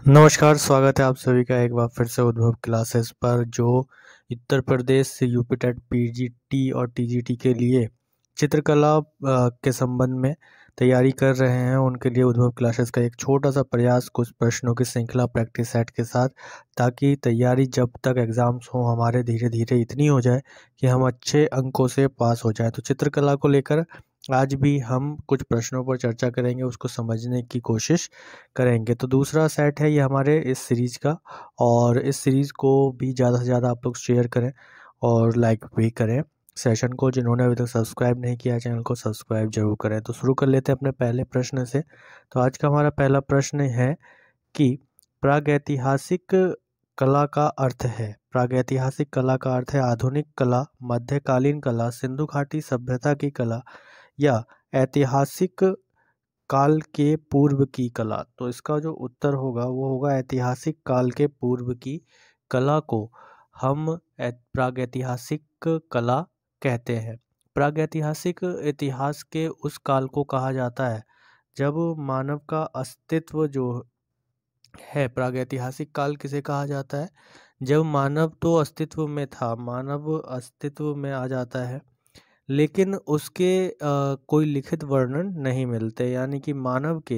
नमस्कार, स्वागत है आप सभी का एक बार फिर से उद्भव क्लासेस पर जो उत्तर प्रदेश से यूपी टेट पीजीटी और टीजीटी के लिए चित्रकला के संबंध में तैयारी कर रहे हैं उनके लिए उद्भव क्लासेस का एक छोटा सा प्रयास कुछ प्रश्नों की श्रृंखला प्रैक्टिस सेट के साथ, ताकि तैयारी जब तक एग्ज़ाम्स हों हमारे धीरे धीरे इतनी हो जाए कि हम अच्छे अंकों से पास हो जाएं। तो चित्रकला को लेकर आज भी हम कुछ प्रश्नों पर चर्चा करेंगे, उसको समझने की कोशिश करेंगे। तो दूसरा सेट है ये हमारे इस सीरीज़ का, और इस सीरीज़ को भी ज़्यादा से ज़्यादा आप लोग शेयर करें और लाइक भी करें सेशन को। जिन्होंने अभी तक सब्सक्राइब नहीं किया चैनल को सब्सक्राइब जरूर करें। तो शुरू कर लेते हैं अपने पहले प्रश्न से। तो आज का हमारा पहला प्रश्न है कि प्रागैतिहासिक कला का अर्थ है। प्रागैतिहासिक कला का अर्थ है आधुनिक कला, मध्यकालीन कला, सिंधु घाटी सभ्यता की कला या ऐतिहासिक काल के पूर्व की कला। तो इसका जो उत्तर होगा वो होगा ऐतिहासिक काल के पूर्व की कला को हम प्रागैतिहासिक कला कहते हैं। प्रागैतिहासिक इतिहास के उस काल को कहा जाता है जब मानव का अस्तित्व जो है। प्रागैतिहासिक काल किसे कहा जाता है? जब मानव तो अस्तित्व में था, मानव अस्तित्व में आ जाता है लेकिन उसके कोई लिखित वर्णन नहीं मिलते, यानी कि मानव के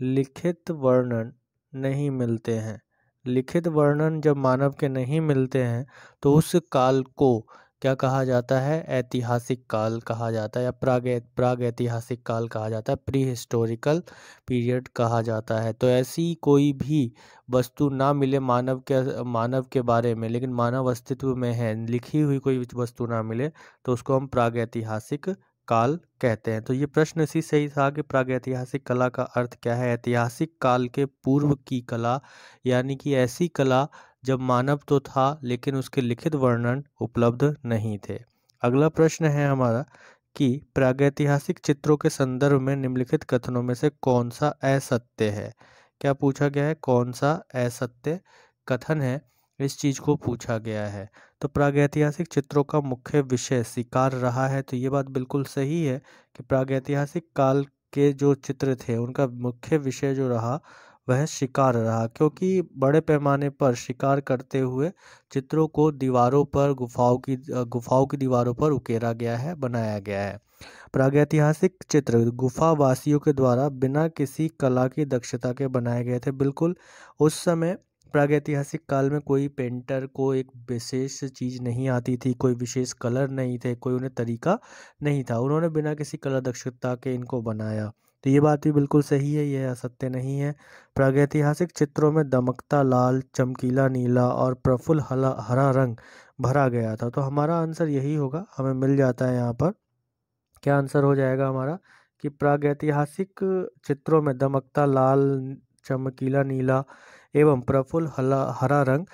लिखित वर्णन नहीं मिलते हैं। लिखित वर्णन जब मानव के नहीं मिलते हैं तो उस काल को क्या कहा जाता है? ऐतिहासिक काल कहा जाता है या प्रागैतिहासिक काल कहा जाता है, प्री हिस्टोरिकल पीरियड कहा जाता है। तो ऐसी कोई भी वस्तु ना मिले मानव के बारे में, लेकिन मानव अस्तित्व में है, लिखी हुई कोई वस्तु ना मिले तो उसको हम प्रागैतिहासिक काल कहते हैं। तो ये प्रश्न इसी से ही था कि प्रागैतिहासिक कला का अर्थ क्या है। ऐतिहासिक काल के पूर्व की कला, यानी कि ऐसी कला जब मानव तो था लेकिन उसके लिखित वर्णन उपलब्ध नहीं थे। अगला प्रश्न है हमारा कि प्रागैतिहासिक चित्रों के संदर्भ में निम्नलिखित कथनों में से कौन सा असत्य है। क्या पूछा गया है? कौन सा असत्य कथन है, इस चीज को पूछा गया है। तो प्रागैतिहासिक चित्रों का मुख्य विषय शिकार रहा है। तो ये बात बिल्कुल सही है कि प्रागैतिहासिक काल के जो चित्र थे उनका मुख्य विषय जो रहा वह शिकार रहा, क्योंकि बड़े पैमाने पर शिकार करते हुए चित्रों को दीवारों पर गुफाओं की दीवारों पर उकेरा गया है, बनाया गया है। प्रागैतिहासिक चित्र गुफावासियों के द्वारा बिना किसी कला की दक्षता के बनाए गए थे। बिल्कुल उस समय प्रागैतिहासिक काल में कोई पेंटर को एक विशेष चीज़ नहीं आती थी, कोई विशेष कलर नहीं थे, कोई उन्हें तरीका नहीं था, उन्होंने बिना किसी कला दक्षता के इनको बनाया। तो ये बात भी बिल्कुल सही है, यह असत्य नहीं है। प्रागैतिहासिक चित्रों में दमकता लाल, चमकीला नीला और प्रफुल्ल हरा रंग भरा गया था। तो हमारा आंसर यही होगा, हमें मिल जाता है यहाँ पर। क्या आंसर हो जाएगा हमारा कि प्रागैतिहासिक चित्रों में दमकता लाल, चमकीला नीला एवं प्रफुल्ल हरा रंग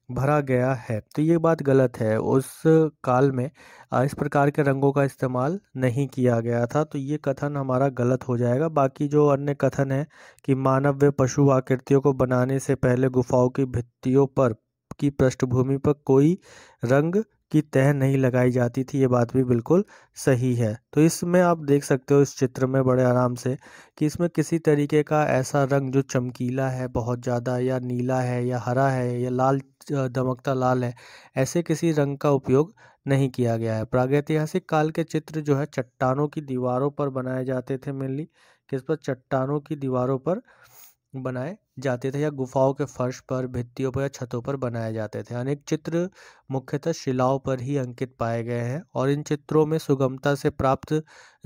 भरा गया है। तो ये बात गलत है, उस काल में इस प्रकार के रंगों का इस्तेमाल नहीं किया गया था। तो ये कथन हमारा गलत हो जाएगा। बाकी जो अन्य कथन है कि मानव व पशु आकृतियों को बनाने से पहले गुफाओं की भित्तियों पर की पृष्ठभूमि पर कोई रंग की तह नहीं लगाई जाती थी, ये बात भी बिल्कुल सही है। तो इसमें आप देख सकते हो इस चित्र में बड़े आराम से कि इसमें किसी तरीके का ऐसा रंग जो चमकीला है बहुत ज़्यादा, या नीला है या हरा है या लाल, दमकता लाल है, ऐसे किसी रंग का उपयोग नहीं किया गया है। प्रागैतिहासिक काल के चित्र जो है चट्टानों की दीवारों पर बनाए जाते थे, मेनली किस पर? चट्टानों की दीवारों पर बनाए जाते थे या गुफाओं के फर्श पर, भित्तियों पर या छतों पर बनाए जाते थे। अनेक चित्र मुख्यतः शिलाओं पर ही अंकित पाए गए हैं और इन चित्रों में सुगमता से प्राप्त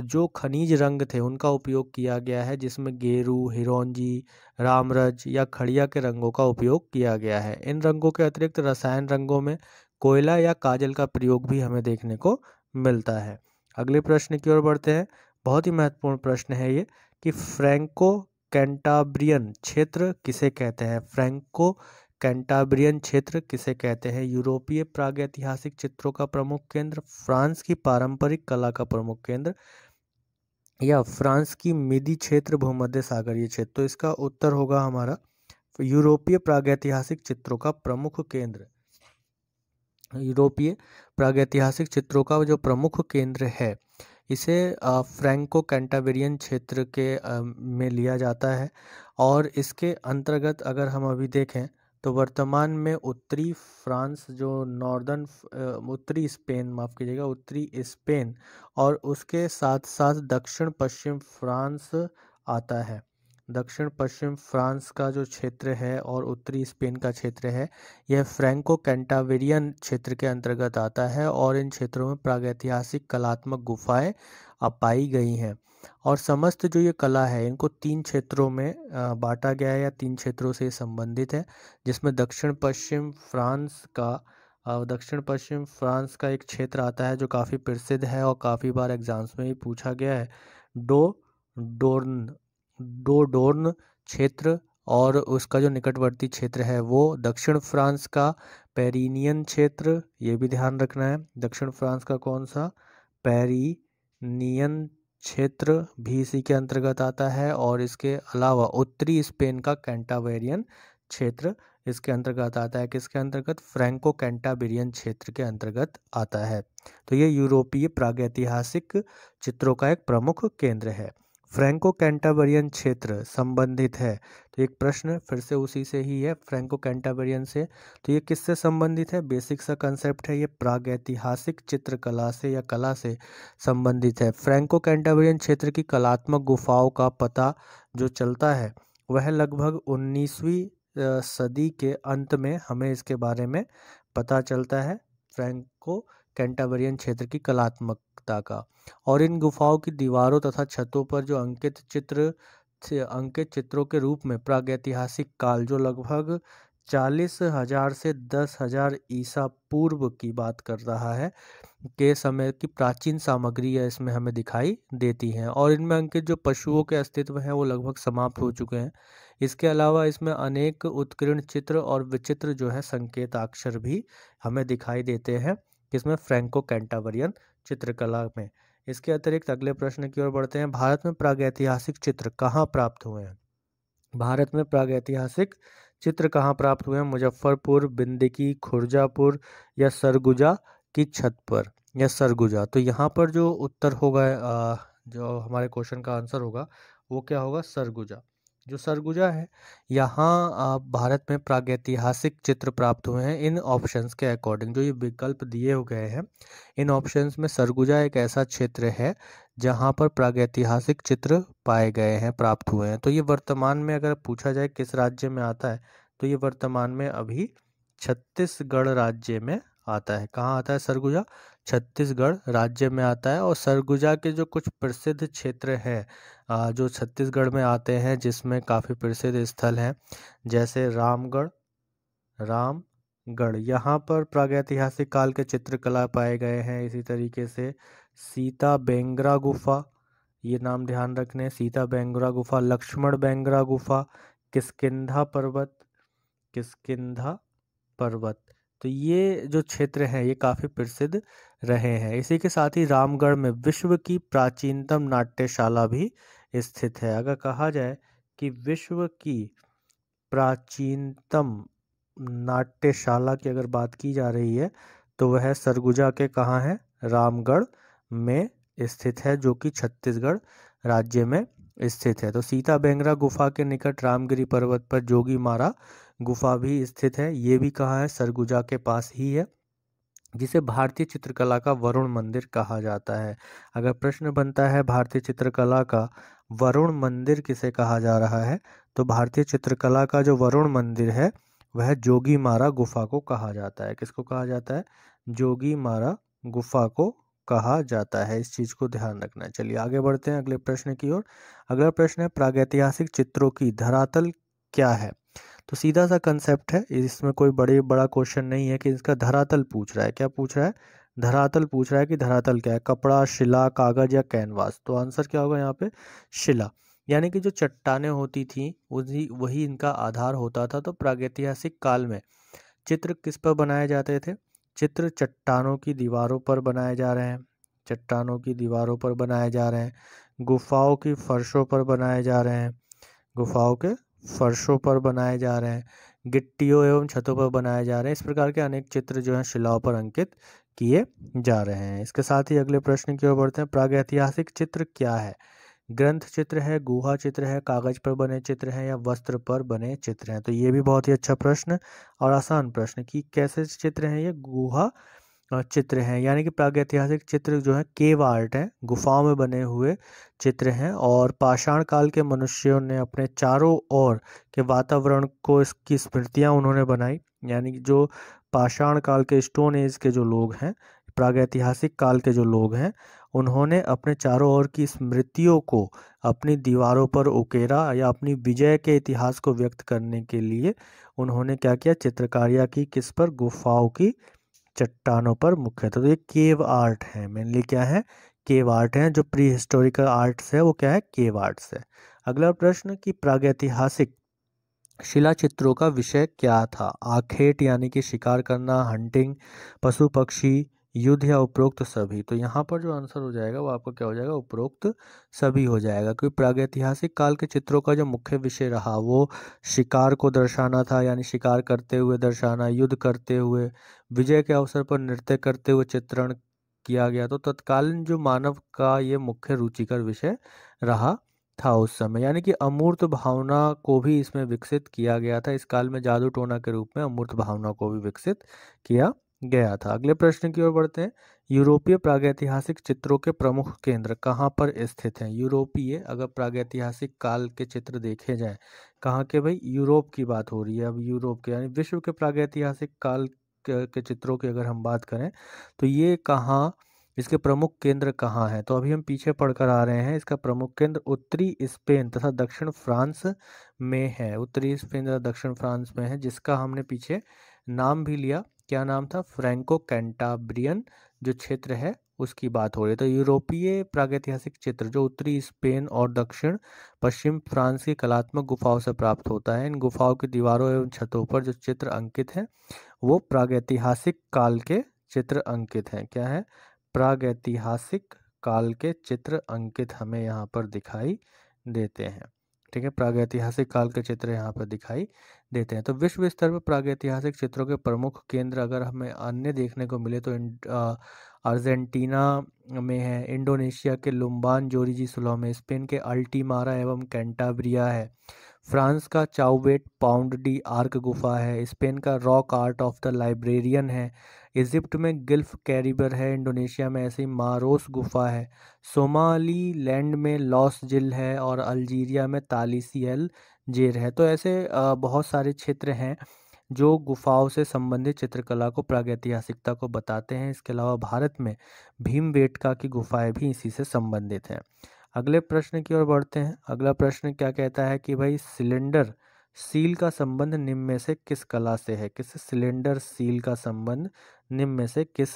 जो खनिज रंग थे उनका उपयोग किया गया है, जिसमें गेरू, हिरोंजी, रामरज या खड़िया के रंगों का उपयोग किया गया है। इन रंगों के अतिरिक्त रसायन रंगों में कोयला या काजल का प्रयोग भी हमें देखने को मिलता है। अगले प्रश्न की ओर बढ़ते हैं। बहुत ही महत्वपूर्ण प्रश्न है ये कि फ्रैंको कैंटाब्रियन क्षेत्र किसे कहते हैं? फ्रैंको कैंटाब्रियन क्षेत्र किसे कहते हैं? यूरोपीय प्रागैतिहासिक चित्रों का प्रमुख केंद्र, फ्रांस की पारंपरिक कला का प्रमुख केंद्र या फ्रांस की मिदी क्षेत्र, भूमध्य सागरीय क्षेत्र। तो इसका उत्तर होगा हमारा यूरोपीय प्रागैतिहासिक चित्रों का प्रमुख केंद्र। यूरोपीय प्रागैतिहासिक चित्रों का जो प्रमुख केंद्र है इसे फ्रैंको कैंटाब्रियन क्षेत्र के में लिया जाता है और इसके अंतर्गत अगर हम अभी देखें तो वर्तमान में उत्तरी फ्रांस जो उत्तरी स्पेन, माफ़ कीजिएगा, उत्तरी स्पेन और उसके साथ साथ दक्षिण पश्चिम फ्रांस आता है। दक्षिण पश्चिम फ्रांस का जो क्षेत्र है और उत्तरी स्पेन का क्षेत्र है, यह फ्रैंको कैंटावेरियन क्षेत्र के अंतर्गत आता है और इन क्षेत्रों में प्रागैतिहासिक कलात्मक गुफाएं पाई गई हैं। और समस्त जो ये कला है इनको 3 क्षेत्रों में बांटा गया है या 3 क्षेत्रों से संबंधित है, जिसमें दक्षिण पश्चिम फ्रांस का एक क्षेत्र आता है जो काफ़ी प्रसिद्ध है और काफ़ी बार एग्जाम्स में भी पूछा गया है, डोडोर्न डोडोर्न क्षेत्र। और उसका जो निकटवर्ती क्षेत्र है वो दक्षिण फ्रांस का पेरिनियन क्षेत्र, ये भी ध्यान रखना है। दक्षिण फ्रांस का कौन सा? पेरिनियन क्षेत्र भी इसी के अंतर्गत आता है। और इसके अलावा उत्तरी स्पेन का कैंटावेरियन क्षेत्र इसके अंतर्गत आता है। किसके अंतर्गत? फ्रैंको कैंटावेरियन क्षेत्र के अंतर्गत आता है। तो ये यूरोपीय प्रागैतिहासिक चित्रों का एक प्रमुख केंद्र है। फ्रैंको कैंटावेरियन क्षेत्र संबंधित है, तो एक प्रश्न फिर से उसी से ही है, फ्रैंको कैंटावेरियन से। तो ये किससे संबंधित है? बेसिक सा कंसेप्ट है, ये प्रागैतिहासिक चित्रकला से या कला से संबंधित है। फ्रैंको कैंटावेरियन क्षेत्र की कलात्मक गुफाओं का पता जो चलता है वह लगभग 19वीं सदी के अंत में हमें इसके बारे में पता चलता है, फ्रैंको कैंटावेरियन क्षेत्र की कलात्मकता का। और इन गुफाओं की दीवारों तथा छतों पर जो अंकित चित्रों के रूप में प्रागैतिहासिक काल जो लगभग 40,000 से 10,000 ईसा पूर्व की बात कर रहा है के समय की प्राचीन सामग्री है इसमें हमें दिखाई देती हैं। और इनमें अंकित जो पशुओं के अस्तित्व हैं वो लगभग समाप्त हो चुके हैं। इसके अलावा इसमें अनेक उत्कीर्ण चित्र और विचित्र जो है संकेताक्षर भी हमें दिखाई देते हैं, किसमें? फ्रैंको कैंटावेरियन चित्रकला में। इसके अतिरिक्त अगले प्रश्न की ओर बढ़ते हैं। भारत में प्रागैतिहासिक चित्र कहाँ प्राप्त हुए हैं? भारत में प्रागैतिहासिक चित्र कहाँ प्राप्त हुए हैं? मुजफ्फरपुर, बिंदकी, खुर्जापुर या सरगुजा की छत पर, या सरगुजा। तो यहाँ पर जो उत्तर होगा, जो हमारे क्वेश्चन का आंसर होगा वो क्या होगा? सरगुजा। जो सरगुजा है, यहाँ भारत में प्रागैतिहासिक चित्र प्राप्त हुए हैं इन ऑप्शंस के अकॉर्डिंग। जो ये विकल्प दिए हो गए हैं इन ऑप्शंस में सरगुजा एक ऐसा क्षेत्र है जहाँ पर प्रागैतिहासिक चित्र पाए गए हैं, प्राप्त हुए हैं। तो ये वर्तमान में अगर पूछा जाए किस राज्य में आता है, तो ये वर्तमान में अभी छत्तीसगढ़ राज्य में आता है। कहाँ आता है सरगुजा? छत्तीसगढ़ राज्य में आता है। और सरगुजा के जो कुछ प्रसिद्ध क्षेत्र हैं जो छत्तीसगढ़ में आते हैं, जिसमें काफ़ी प्रसिद्ध स्थल हैं, जैसे रामगढ़, यहाँ पर प्रागैतिहासिक काल के चित्रकला पाए गए हैं। इसी तरीके से सीता बेंगरा गुफा, ये नाम ध्यान रखने, सीता बेंगरा गुफा, लक्ष्मण बेंगरा गुफा, किष्किंधा पर्वत। तो ये जो क्षेत्र हैं ये काफ़ी प्रसिद्ध रहे हैं। इसी के साथ ही रामगढ़ में विश्व की प्राचीनतम नाट्यशाला भी स्थित है। अगर कहा जाए कि विश्व की प्राचीनतम नाट्यशाला की अगर बात की जा रही है तो वह सरगुजा के कहाँ है? रामगढ़ में स्थित है, जो कि छत्तीसगढ़ राज्य में स्थित है। तो सीता बेंगरा गुफा के निकट रामगिरी पर्वत पर जोगी मारा गुफा भी स्थित है, ये भी कहाँ है? सरगुजा के पास ही है, जिसे भारतीय चित्रकला का वरुण मंदिर कहा जाता है। अगर प्रश्न बनता है भारतीय चित्रकला का वरुण मंदिर किसे कहा जा रहा है, तो भारतीय चित्रकला का जो वरुण मंदिर है वह जोगी मारा गुफा को कहा जाता है। किसको कहा जाता है? जोगी मारा गुफा को कहा जाता है। इस चीज़ को ध्यान रखना है। चलिए आगे बढ़ते हैं अगले प्रश्न की ओर। अगला प्रश्न है प्रागैतिहासिक चित्रों की धरातल क्या है? तो सीधा सा कंसेप्ट है, इसमें कोई बड़ा क्वेश्चन नहीं है कि इसका धरातल पूछ रहा है। क्या पूछ रहा है? धरातल पूछ रहा है कि धरातल क्या है? कपड़ा, शिला, कागज या कैनवास। तो आंसर क्या होगा यहाँ पे? शिला। यानी कि जो चट्टानें होती थी वही इनका आधार होता था। तो प्रागैतिहासिक काल में चित्र किस पर बनाए जाते थे? चित्र चट्टानों की दीवारों पर बनाए जा रहे हैं, चट्टानों की दीवारों पर बनाए जा रहे हैं, गुफाओं की फर्शों पर बनाए जा रहे हैं, गुफाओं के फर्शों पर बनाए जा रहे हैं, गिट्टियों एवं छतों पर बनाए जा रहे हैं। इस प्रकार के अनेक चित्र जो हैं शिलाओं पर अंकित किए जा रहे हैं। इसके साथ ही अगले प्रश्न की ओर बढ़ते हैं। प्रागैतिहासिक चित्र क्या है? ग्रंथ चित्र है, गुहा चित्र है, कागज पर बने चित्र हैं या वस्त्र पर बने चित्र हैं। तो ये भी बहुत ही अच्छा प्रश्न और आसान प्रश्न कि कैसे चित्र हैं ये, गुहा चित्र हैं, यानी कि प्रागैतिहासिक चित्र जो है केव आर्ट है, गुफाओं में बने हुए चित्र हैं। और पाषाण काल के मनुष्यों ने अपने चारों ओर के वातावरण को, इसकी स्मृतियां उन्होंने बनाई, यानी कि जो पाषाण काल के स्टोन एज के जो लोग हैं, प्रागैतिहासिक काल के जो लोग हैं, उन्होंने अपने चारों ओर की स्मृतियों को अपनी दीवारों पर उकेरा या अपनी विजय के इतिहास को व्यक्त करने के लिए उन्होंने क्या किया, चित्रकारिता की, किस पर, गुफाओं की चट्टानों पर मुख्य। तो ये केव आर्ट है, मेनली क्या है, केव आर्ट है। जो प्री हिस्टोरिकल आर्ट्स है वो क्या है, केव आर्ट्स है। अगला प्रश्न कि प्रागैतिहासिक शिला चित्रों का विषय क्या था। आखेट यानी कि शिकार करना, हंटिंग, पशु पक्षी, युद्ध या उपरोक्त सभी। तो यहाँ पर जो आंसर हो जाएगा वो आपका क्या हो जाएगा, उपरोक्त सभी हो जाएगा, क्योंकि प्रागैतिहासिक काल के चित्रों का जो मुख्य विषय रहा वो शिकार को दर्शाना था, यानी शिकार करते हुए दर्शाना, युद्ध करते हुए, विजय के अवसर पर नृत्य करते हुए चित्रण किया गया। तो तत्कालीन जो मानव का ये मुख्य रुचिकर विषय रहा था उस समय, यानी कि अमूर्त भावना को भी इसमें विकसित किया गया था। इस काल में जादू टोना के रूप में अमूर्त भावना को भी विकसित किया गया था। अगले प्रश्न की ओर बढ़ते हैं। यूरोपीय प्रागैतिहासिक चित्रों के प्रमुख केंद्र कहाँ पर स्थित हैं। यूरोपीय अगर प्रागैतिहासिक काल के चित्र देखे जाएं, कहाँ के भाई, यूरोप की बात हो रही है। अब यूरोप के यानी विश्व के प्रागैतिहासिक काल के चित्रों की अगर हम बात करें तो ये कहाँ, इसके प्रमुख केंद्र कहाँ हैं। तो अभी हम पीछे पढ़कर आ रहे हैं, इसका प्रमुख केंद्र उत्तरी स्पेन तथा दक्षिण फ्रांस में है। उत्तरी स्पेन तथा दक्षिण फ्रांस में है, जिसका हमने पीछे नाम भी लिया। क्या नाम था, फ्रैंको कैंटाब्रियन जो क्षेत्र है उसकी बात हो रही है। तो यूरोपीय प्रागैतिहासिक चित्र जो उत्तरी स्पेन और दक्षिण पश्चिम फ्रांस की कलात्मक गुफाओं से प्राप्त होता है। इन गुफाओं की दीवारों एवं छतों पर जो चित्र अंकित हैं वो प्रागैतिहासिक काल के चित्र अंकित हैं। क्या है, प्रागैतिहासिक काल के चित्र अंकित हमें यहाँ पर दिखाई देते हैं। ठीक है, प्रागैतिहासिक काल के चित्र यहाँ पर दिखाई देते हैं। तो विश्व स्तर पर प्रागैतिहासिक चित्रों के प्रमुख केंद्र अगर हमें अन्य देखने को मिले तो अर्जेंटीना में है, इंडोनेशिया के लुम्बान जोरिजी सुलह में, स्पेन के अल्टीमारा एवं कैंटाब्रिया है, फ्रांस का चाउवेट पाउंड डी आर्क गुफा है, स्पेन का rock art of the librarian है, इजिप्ट में गिल्फ कैरिबर है, इंडोनेशिया में ऐसी मारोस गुफा है, सोमाली लैंड में लॉस जिल है और अल्जीरिया में तालिसी एल जेर है। तो ऐसे बहुत सारे क्षेत्र हैं जो गुफाओं से संबंधित चित्रकला को, प्रागैतिहासिकता को बताते हैं। इसके अलावा भारत में भीमबेटका की गुफाएं भी इसी से संबंधित हैं। अगले प्रश्न की ओर बढ़ते हैं। अगला प्रश्न क्या कहता है कि भाई सिलेंडर सील का संबंध निम्न में से किस कला से है। किस, सिलेंडर सील का संबंध निम्न में से किस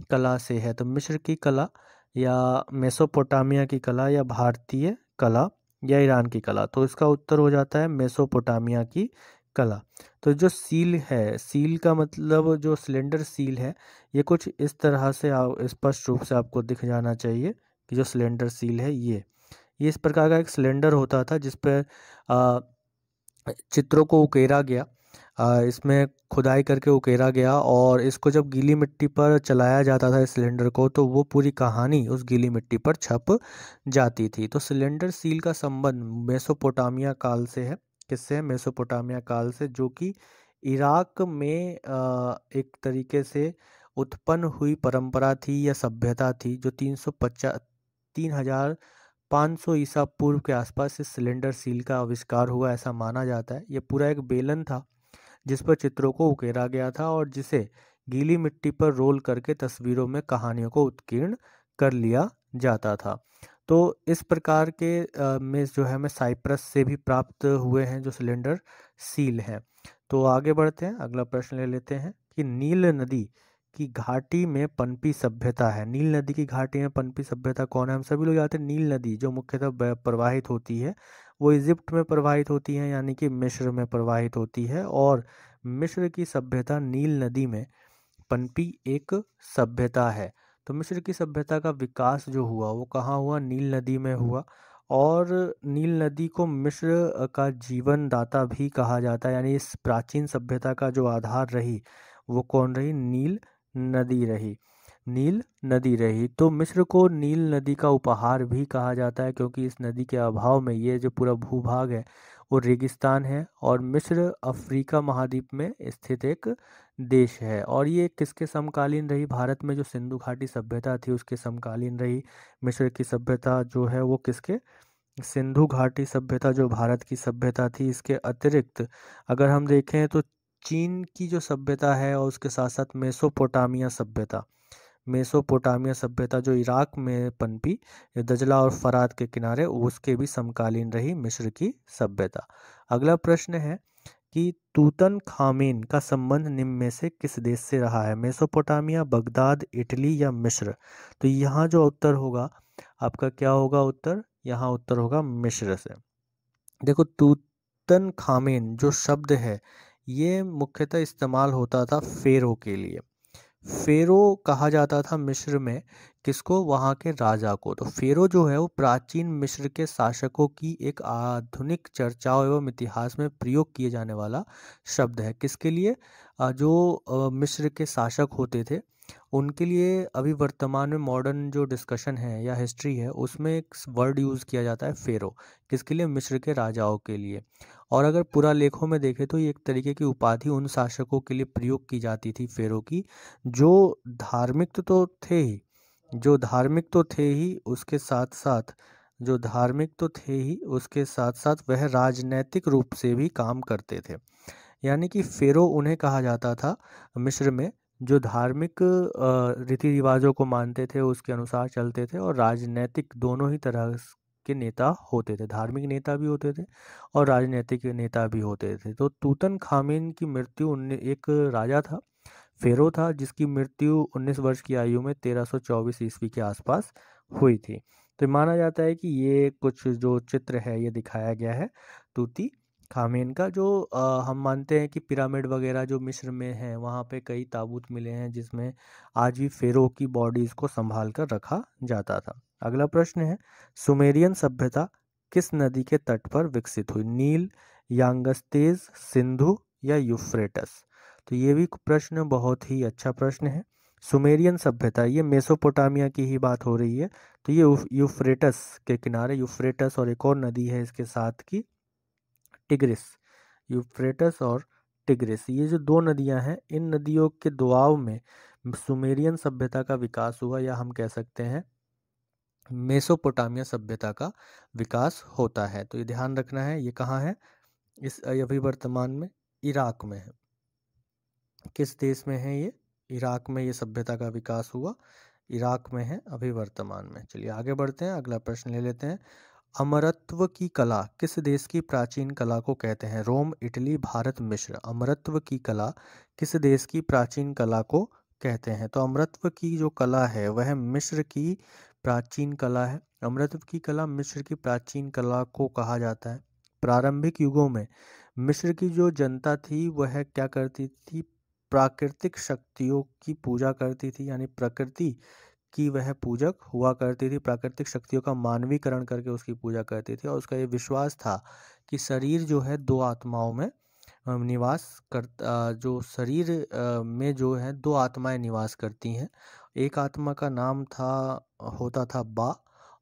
कला से है। तो मिस्र की कला या मेसोपोटामिया की कला या भारतीय कला या ईरान की कला। तो इसका उत्तर हो जाता है मेसोपोटामिया की कला। तो जो सील है, सील का मतलब जो सिलेंडर सील है, ये कुछ इस तरह से स्पष्ट रूप से आपको दिख जाना चाहिए कि जो सिलेंडर सील है ये इस प्रकार का एक सिलेंडर होता था जिस पर चित्रों को उकेरा गया, इसमें खुदाई करके उकेरा गया और इसको जब गीली मिट्टी पर चलाया जाता था इस सिलेंडर को, तो वो पूरी कहानी उस गीली मिट्टी पर छप जाती थी। तो सिलेंडर सील का संबंध मेसोपोटामिया काल से है। किससे, मेसोपोटामिया काल से, जो कि इराक में एक तरीके से उत्पन्न हुई परंपरा थी या सभ्यता थी, जो 3,500 ईसा पूर्व के आसपास इस सिलेंडर सील का आविष्कार हुआ ऐसा माना जाता है। ये पूरा एक बेलन था जिस पर चित्रों को उकेरा गया था और जिसे गीली मिट्टी पर रोल करके तस्वीरों में कहानियों को उत्कीर्ण कर लिया जाता था। तो इस प्रकार के में जो है हमें साइप्रस से भी प्राप्त हुए हैं जो सिलेंडर सील हैं। तो आगे बढ़ते हैं, अगला प्रश्न ले लेते हैं कि नील नदी की घाटी में पनपी सभ्यता है। नील नदी की घाटी में पनपी सभ्यता कौन है। हम सभी लोग जानते हैं नील नदी जो मुख्यतः प्रवाहित होती है वो इजिप्ट में प्रवाहित होती है, यानी कि मिस्र में प्रवाहित होती है। और मिस्र की सभ्यता नील नदी में पनपी एक सभ्यता है। तो मिस्र की सभ्यता का विकास जो हुआ वो कहाँ हुआ, नील नदी में हुआ। और नील नदी को मिस्र का जीवन दाता भी कहा जाता है, यानी इस प्राचीन सभ्यता का जो आधार रही वो कौन रही, नील नदी रही। नील नदी रही। तो मिस्र को नील नदी का उपहार भी कहा जाता है, क्योंकि इस नदी के अभाव में ये जो पूरा भूभाग है वो रेगिस्तान है। और मिस्र अफ्रीका महाद्वीप में स्थित एक देश है। और ये किसके समकालीन रही? भारत में जो सिंधु घाटी सभ्यता थी उसके समकालीन रही। मिस्र की सभ्यता जो है वो किसके? सिंधु घाटी सभ्यता जो भारत की सभ्यता थी। इसके अतिरिक्त अगर हम देखें तो चीन की जो सभ्यता है और उसके साथ साथ मेसोपोटामिया सभ्यता, मेसोपोटामिया सभ्यता जो इराक में पनपी, दजला और फरात के किनारे, उसके भी समकालीन रही मिस्र की सभ्यता। अगला प्रश्न है कि तूतन खामेन का संबंध निम्न में से किस देश से रहा है? मेसोपोटामिया, बगदाद, इटली या मिस्र? तो यहाँ जो उत्तर होगा आपका क्या होगा उत्तर? यहाँ उत्तर होगा मिस्र से। देखो, तूतन खामेन जो शब्द है ये मुख्यतः इस्तेमाल होता था फेरो के लिए। फेरो कहा जाता था मिस्र में किसको? वहाँ के राजा को। तो फेरो जो है वो प्राचीन मिस्र के शासकों की एक आधुनिक चर्चाओं एवं इतिहास में प्रयोग किए जाने वाला शब्द है। किसके लिए? जो मिस्र के शासक होते थे उनके लिए। अभी वर्तमान में मॉडर्न जो डिस्कशन है या हिस्ट्री है उसमें एक वर्ड यूज़ किया जाता है फेरो। किसके लिए? मिस्र के राजाओं के लिए। और अगर पुरालेखों में देखें तो ये एक तरीके की उपाधि उन शासकों के लिए प्रयोग की जाती थी फेरो की, जो धार्मिक तो थे ही, जो धार्मिक तो थे ही उसके साथ साथ, जो धार्मिक तो थे ही उसके साथ साथ वह राजनैतिक रूप से भी काम करते थे। यानी कि फेरो उन्हें कहा जाता था मिस्र में जो धार्मिक रीति रिवाजों को मानते थे, उसके अनुसार चलते थे, और राजनैतिक दोनों ही तरह के नेता होते थे। धार्मिक नेता भी होते थे और राजनीतिक नेता भी होते थे। तो तूतन खामेन की मृत्यु एक राजा था, फेरो था, जिसकी मृत्यु 19 वर्ष की आयु में 1324 ईस्वी के आसपास हुई थी। तो माना जाता है कि ये कुछ जो चित्र है ये दिखाया गया है तूती खामेन का। जो हम मानते हैं कि पिरामिड वगैरह जो मिस्र में हैं वहाँ पे कई ताबूत मिले हैं जिसमें आज भी फेरो की बॉडीज़ को संभाल कर रखा जाता था। अगला प्रश्न है, सुमेरियन सभ्यता किस नदी के तट पर विकसित हुई? नील, यांगस्तेज, सिंधु या यूफ्रेटस? तो ये भी प्रश्न बहुत ही अच्छा प्रश्न है। सुमेरियन सभ्यता ये मेसोपोटामिया की ही बात हो रही है। तो ये यूफ्रेटस के किनारे, यूफ्रेटस और एक और नदी है इसके साथ की, टिग्रिस। यूफ्रेटस और टिग्रिस, ये जो दो नदियां हैं, इन नदियों के दुआव में सुमेरियन सभ्यता का विकास हुआ, या हम कह सकते हैं मेसोपोटामिया सभ्यता का विकास होता है। तो ये ध्यान रखना है। ये कहाँ है? इस अभी वर्तमान में इराक में है। किस देश में है ये? इराक में ये सभ्यता का विकास हुआ, इराक में है अभी वर्तमान में। चलिए आगे बढ़ते हैं, अगला प्रश्न ले लेते हैं। अमरत्व की कला किस देश की प्राचीन कला को कहते हैं? रोम, इटली, भारत, मिस्र? अमरत्व की कला किस देश की प्राचीन कला को कहते हैं? तो अमरत्व की जो कला है वह मिस्र की प्राचीन कला है। अमरत्व की कला मिस्र की प्राचीन कला को कहा जाता है। प्रारंभिक युगों में मिस्र की जो जनता थी वह क्या करती थी? प्राकृतिक शक्तियों की पूजा करती थी, यानी प्रकृति की वह पूजक हुआ करती थी। प्राकृतिक शक्तियों का मानवीकरण करके उसकी पूजा करती थी, और उसका ये विश्वास था कि शरीर जो है दो आत्माओं में निवास करता, जो शरीर में जो है दो आत्माएं निवास करती हैं। एक आत्मा का नाम होता था बा,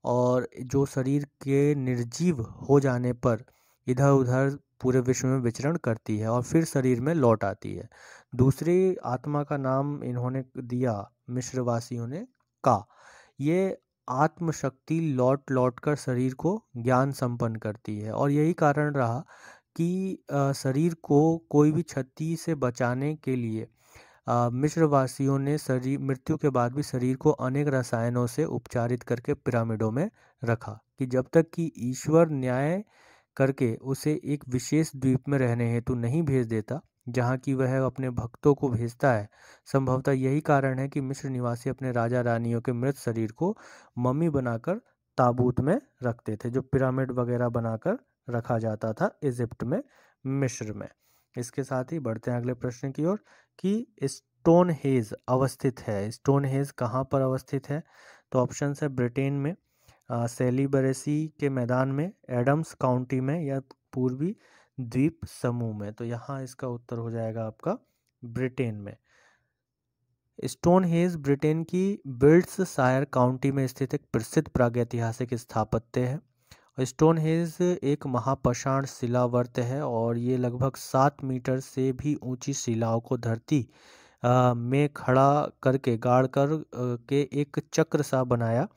और जो शरीर के निर्जीव हो जाने पर इधर उधर पूरे विश्व में विचरण करती है और फिर शरीर में लौट आती है। दूसरी आत्मा का नाम इन्होंने दिया मिस्रवासियों ने का। ये आत्मशक्ति लौट लौट कर शरीर को ज्ञान संपन्न करती है, और यही कारण रहा कि शरीर को कोई भी क्षति से बचाने के लिए मिस्रवासियों ने शरीर मृत्यु के बाद भी शरीर को अनेक रसायनों से उपचारित करके पिरामिडों में रखा, कि जब तक कि ईश्वर न्याय करके उसे एक विशेष द्वीप में रहने हेतु नहीं भेज देता जहाँ की वह अपने भक्तों को भेजता है। संभवतः यही कारण है कि मिस्र निवासी अपने राजा रानियों के मृत शरीर को मम्मी बनाकर ताबूत में रखते थे, जो पिरामिड वगैरह बनाकर रखा जाता था इजिप्ट में, मिस्र में। इसके साथ ही बढ़ते हैं अगले प्रश्न की ओर कि स्टोनहेंज अवस्थित है। स्टोनहेंज कहाँ पर अवस्थित है? तो ऑप्शन है ब्रिटेन में, सेलिबरेसी के मैदान में, एडम्स काउंटी में, या पूर्वी द्वीप समूह में। तो यहाँ इसका उत्तर हो जाएगा आपका ब्रिटेन में। स्टोनहेंज ब्रिटेन की बिल्ट्सशायर काउंटी में स्थित एक प्रसिद्ध प्रागैतिहासिक स्थापत्य है। स्टोनहेंज एक महापाषाण शिलावर्त है और ये लगभग 7 मीटर से भी ऊंची शिलाओं को धरती में खड़ा करके गाड़ कर के एक चक्र सा बनाया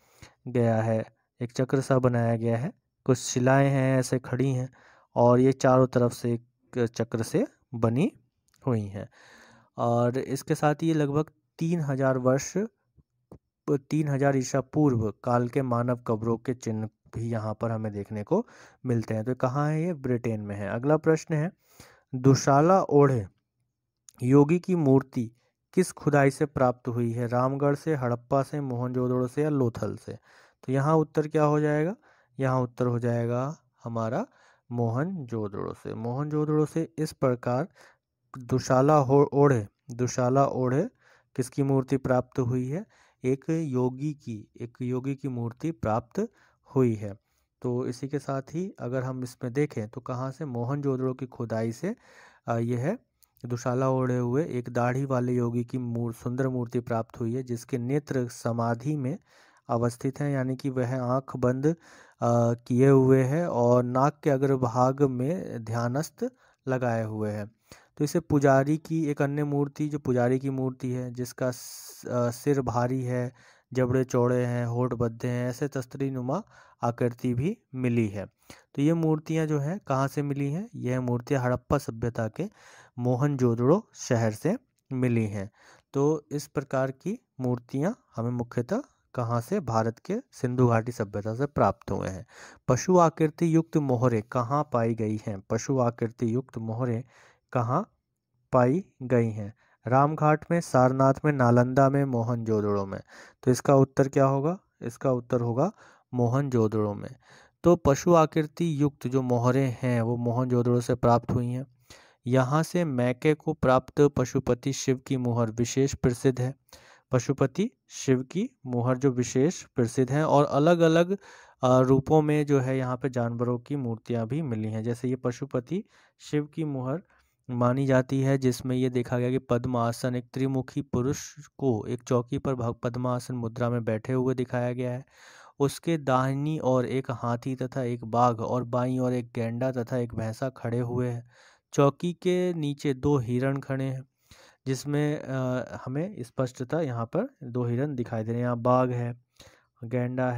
गया है। एक चक्र सा बनाया गया है, कुछ शिलाएं हैं ऐसे खड़ी हैं और ये चारों तरफ से एक चक्र से बनी हुई हैं। और इसके साथ ही ये लगभग 3000 ईसा पूर्व काल के मानव कब्रों के चिन्ह भी यहाँ पर हमें देखने को मिलते हैं। तो कहाँ है ये? ब्रिटेन में है। अगला प्रश्न है, दुशाला ओढ़े योगी की मूर्ति किस खुदाई से प्राप्त हुई है? रामगढ़ से, हड़प्पा से, मोहनजोदड़ो से या लोथल से? तो यहाँ उत्तर क्या हो जाएगा? यहाँ उत्तर हो जाएगा हमारा मोहनजोदड़ो से। मोहनजोदड़ो से इस प्रकार दुशाला ओढ़े किसकी मूर्ति प्राप्त हुई है? एक योगी की मूर्ति प्राप्त हुई है। तो इसी के साथ ही अगर हम इसमें देखें तो कहाँ से? मोहनजोदड़ो की खुदाई से यह दुशाला ओढ़े हुए एक दाढ़ी वाले योगी की सुंदर मूर्ति प्राप्त हुई है, जिसके नेत्र समाधि में अवस्थित हैं, यानी कि वह आंख बंद किए हुए है और नाक के अग्रभाग में ध्यानस्थ लगाए हुए है। तो इसे पुजारी की एक अन्य मूर्ति, जो पुजारी की मूर्ति है, जिसका सिर भारी है, जबड़े चौड़े हैं, होठ बद्दे हैं, ऐसे तस्तरी नुमा आकृति भी मिली है। तो ये मूर्तियां जो हैं कहाँ से मिली हैं? यह मूर्तियां हड़प्पा सभ्यता के मोहनजोदड़ो शहर से मिली हैं। तो इस प्रकार की मूर्तियां हमें मुख्यतः कहाँ से? भारत के सिंधु घाटी सभ्यता से प्राप्त हुए हैं। पशु आकृति युक्त मोहरें कहाँ पाई गई हैं? पशु आकृति युक्त मोहरें कहाँ पाई गई हैं? रामघाट में, सारनाथ में, नालंदा में, मोहनजोदड़ो में। तो इसका उत्तर क्या होगा? इसका उत्तर होगा मोहनजोदड़ो में। तो पशु आकृति युक्त जो मोहरें हैं वो मोहनजोदड़ो से प्राप्त हुई हैं। यहाँ से मैके को प्राप्त पशुपति शिव की मोहर विशेष प्रसिद्ध है। पशुपति शिव की मोहर जो विशेष प्रसिद्ध है और अलग अलग रूपों में जो है यहाँ पे जानवरों की मूर्तियाँ भी मिली हैं। जैसे ये पशुपति शिव की मोहर मानी जाती है, जिसमें ये देखा गया कि पद्मासन, एक त्रिमुखी पुरुष को एक चौकी पर पद्मासन मुद्रा में बैठे हुए दिखाया गया है। उसके दाहिनी ओर एक हाथी तथा एक बाघ और बाईं ओर एक गैंडा तथा एक भैंसा खड़े हुए हैं। चौकी के नीचे 2 हिरण खड़े हैं, जिसमें हमें स्पष्टता यहाँ पर 2 हिरण दिखाई दे रहे हैं। यहाँ बाघ है, गेंडा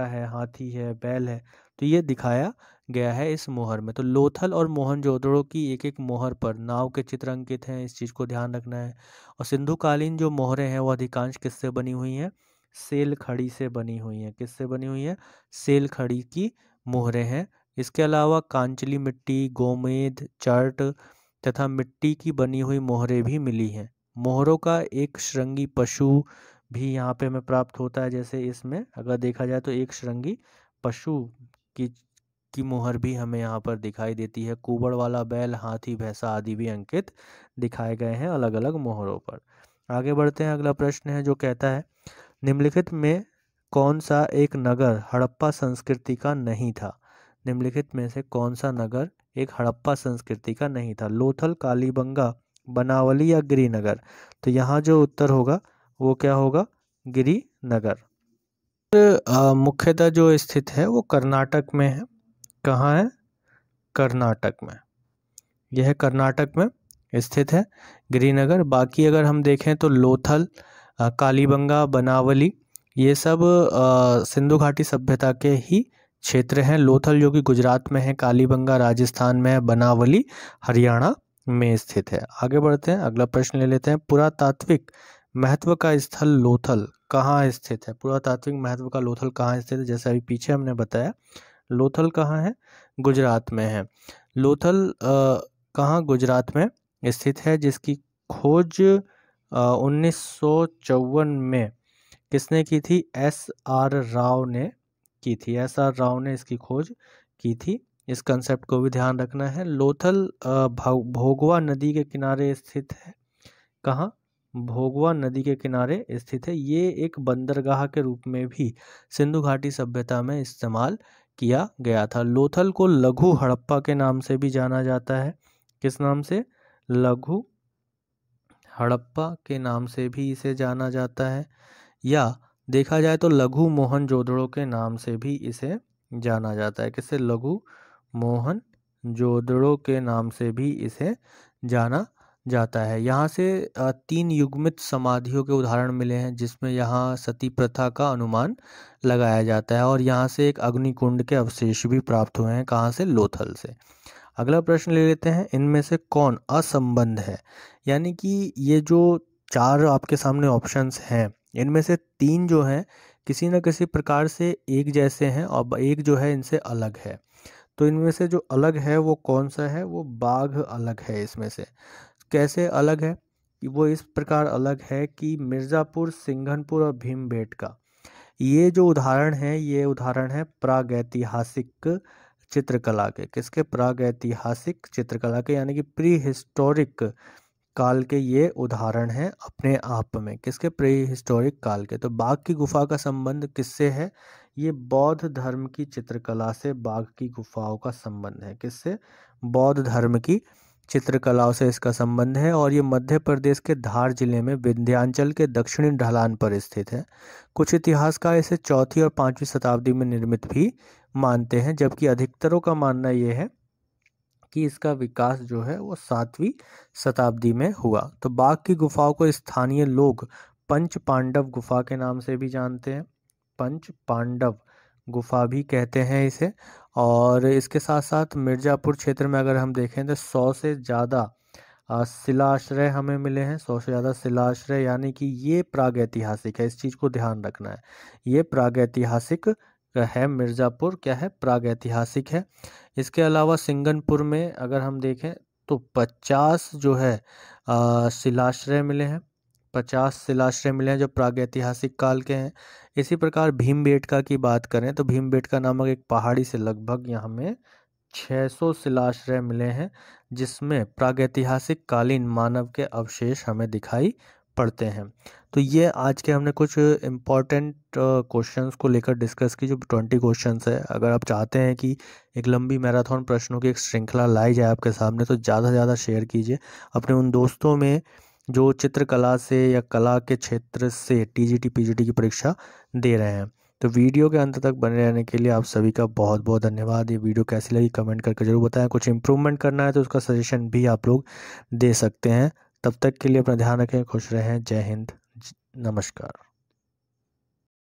है, हाथी है, बैल है। तो ये दिखाया गया है इस मोहर में। तो लोथल और मोहनजोदड़ो की एक एक मोहर पर नाव के चित्र अंकित हैं, इस चीज़ को ध्यान रखना है। और सिंधुकालीन जो मोहरें हैं वो अधिकांश किससे बनी हुई हैं? सेल खड़ी से बनी हुई हैं। किससे बनी हुई हैं? सेल खड़ी की मोहरें हैं। इसके अलावा कांचली मिट्टी, गोमेद, चर्ट तथा मिट्टी की बनी हुई मोहरें भी मिली हैं। मोहरों का एक श्रृंगी पशु भी यहाँ पे हमें प्राप्त होता है। जैसे इसमें अगर देखा जाए तो एक श्रृंगी पशु की मोहर भी हमें यहाँ पर दिखाई देती है। कुबड़ वाला बैल, हाथी, भैंसा आदि भी अंकित दिखाए गए हैं अलग अलग मोहरों पर। आगे बढ़ते हैं। अगला प्रश्न है जो कहता है, निम्नलिखित में कौन सा एक नगर हड़प्पा संस्कृति का नहीं था? निम्नलिखित में से कौन सा नगर एक हड़प्पा संस्कृति का नहीं था? लोथल, कालीबंगा, बनावली या गिरिनगर? तो यहाँ जो उत्तर होगा वो क्या होगा? गिरिनगर। मुख्यतः जो स्थित है वो कर्नाटक में है। कहाँ है? कर्नाटक में। यह कर्नाटक में स्थित है गिरिनगर। बाकी अगर हम देखें तो लोथल, कालीबंगा, बनावली ये सब सिंधु घाटी सभ्यता के ही क्षेत्र हैं। लोथल जो कि गुजरात में है, कालीबंगा राजस्थान में है, बनावली हरियाणा में स्थित है। आगे बढ़ते हैं, अगला प्रश्न ले लेते हैं। पुरातात्विक महत्व का स्थल लोथल कहाँ स्थित है? पुरातात्विक महत्व का लोथल कहाँ स्थित है? जैसे अभी पीछे हमने बताया, लोथल कहाँ है? गुजरात में है। लोथल कहाँ? गुजरात में स्थित है, जिसकी खोज 1954 में किसने की थी? SR राव ने की थी। SR राव ने इसकी खोज की थी। इस कंसेप्ट को भी ध्यान रखना है। लोथल भोगवा नदी के किनारे स्थित है। कहाँ? भोगवा नदी के किनारे स्थित है। ये एक बंदरगाह के रूप में भी सिंधु घाटी सभ्यता में इस्तेमाल किया गया था। लोथल को लघु हड़प्पा के नाम से भी जाना जाता है। किस नाम से? लघु हड़प्पा के नाम से भी इसे जाना जाता है, या देखा जाए तो लघु मोहनजोदड़ो के नाम से भी इसे जाना जाता है। किससे? लघु मोहनजोदड़ो के नाम से भी इसे जाना जाता है। यहाँ से 3 युग्मित समाधियों के उदाहरण मिले हैं, जिसमें यहाँ सती प्रथा का अनुमान लगाया जाता है, और यहाँ से एक अग्निकुंड के अवशेष भी प्राप्त हुए हैं। कहाँ से? लोथल से। अगला प्रश्न ले लेते हैं, इनमें से कौन असंबद्ध है? यानी कि ये जो 4 आपके सामने ऑप्शंस हैं, इनमें से 3 जो हैं किसी न किसी प्रकार से एक जैसे हैं, और एक जो है इनसे अलग है। तो इनमें से जो अलग है वो कौन सा है? वो बाघ अलग है इसमें से। कैसे अलग है? कि वो इस प्रकार अलग है कि मिर्ज़ापुर, सिंघनपुर और भीमबेटका, ये जो उदाहरण है, ये उदाहरण है प्रागैतिहासिक चित्रकला के। किसके? प्रागैतिहासिक चित्रकला के, यानी कि प्री हिस्टोरिक काल के ये उदाहरण हैं अपने आप में। किसके? प्री हिस्टोरिक काल के। तो बाघ की गुफा का संबंध किससे है? ये बौद्ध धर्म की चित्रकला से बाघ की गुफाओं का संबंध है। किससे? बौद्ध धर्म की चित्रकलाओं से इसका संबंध है, और ये मध्य प्रदेश के धार जिले में विंध्याचल के दक्षिणी ढलान पर स्थित है। कुछ इतिहासकार इसे 4वीं और 5वीं शताब्दी में निर्मित भी मानते हैं, जबकि अधिकतरों का मानना ये है कि इसका विकास जो है वो 7वीं शताब्दी में हुआ। तो बाघ की गुफाओं को स्थानीय लोग पंच पांडव गुफा के नाम से भी जानते हैं। पंच पांडव गुफा भी कहते हैं इसे। और इसके साथ साथ मिर्ज़ापुर क्षेत्र में अगर हम देखें तो 100 से ज़्यादा शिलाश्रय हमें मिले हैं। 100 से ज़्यादा शिलाश्रय, यानी कि ये प्रागैतिहासिक है। इस चीज़ को ध्यान रखना है, ये प्रागैतिहासिक है। मिर्ज़ापुर क्या है? प्रागैतिहासिक है। इसके अलावा सिंगनपुर में अगर हम देखें तो 50 जो है शिलाश्रय मिले हैं। 50 शिलाश्रय मिले हैं जो प्रागैतिहासिक काल के हैं। इसी प्रकार भीमबेटका की बात करें तो भीमबेटका नामक एक पहाड़ी से लगभग यहाँ में 600 शिलाश्रय मिले हैं, जिसमें प्रागैतिहासिक कालीन मानव के अवशेष हमें दिखाई पड़ते हैं। तो ये आज के हमने कुछ इम्पॉर्टेंट क्वेश्चंस को लेकर डिस्कस की, जो 20 क्वेश्चंस है। अगर आप चाहते हैं कि एक लंबी मैराथन प्रश्नों की एक श्रृंखला लाई जाए आपके सामने, तो ज़्यादा से ज़्यादा शेयर कीजिए अपने उन दोस्तों में जो चित्रकला से या कला के क्षेत्र से टीजीटी पीजीटी की परीक्षा दे रहे हैं। तो वीडियो के अंत तक बने रहने के लिए आप सभी का बहुत बहुत धन्यवाद। ये वीडियो कैसी लगी कमेंट करके जरूर बताएं। कुछ इम्प्रूवमेंट करना है तो उसका सजेशन भी आप लोग दे सकते हैं। तब तक के लिए अपना ध्यान रखें, खुश रहें। जय हिंद, नमस्कार।